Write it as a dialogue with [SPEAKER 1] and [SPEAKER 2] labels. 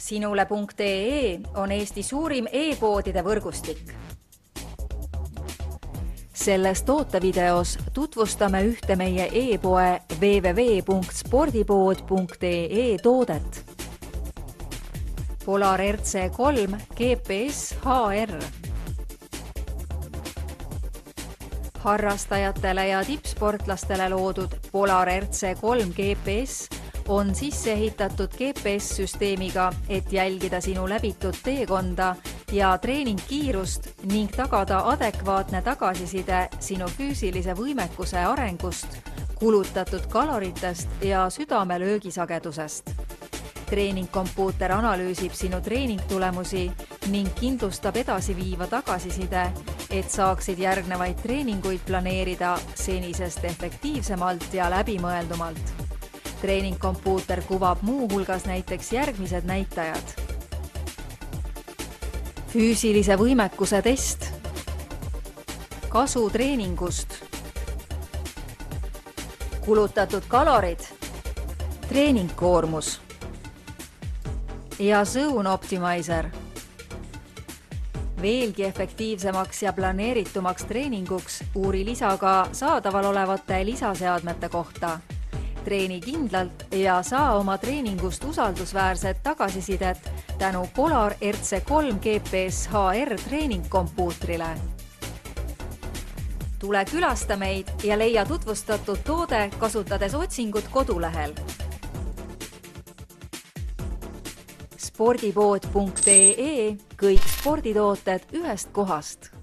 [SPEAKER 1] Sinule.ee on Eesti suurim e-poodide võrgustik. Selles tootevideos tutvustame ühte meie e-poe www.spordipood.ee toodet. Polar RC3 GPS HR. Harrastajatele ja tippsportlastele loodud Polar RC3 GPS on sisse ehitatud GPS-süsteemiga, et jälgida sinu läbitud teekonda ja treeningkiirust ning tagada adekvaatne tagasiside sinu füüsilise võimekuse arengust, kulutatud kaloritest ja südame löögisagedusest. Treeningkompuuter analüüsib sinu treeningtulemusi ning kindlustab edasiviiva tagasiside, et saaksid järgnevaid treeninguid planeerida senisest efektiivsemalt ja läbimõeldumalt. Treeningkompuuter kuvab muu hulgas näiteks järgmised näitajad. Füüsilise võimekuse test. Kasu treeningust. Kulutatud kalorid. Treeningkoormus. Ja Zone Optimizer. Veelgi efektiivsemaks ja planeeritumaks treeninguks uuri lisa ka saadaval olevate lisaseadmete kohta. Treeni kindlalt ja saa oma treeningust usaldusväärset tagasisidet tänu Polar RC3 GPS HR treeningkompuutrile. Tule külasta meid ja leia tutvustatud toode kasutades otsingut kodulehel. Spordipood.ee, kõik sporditooted ühest kohast.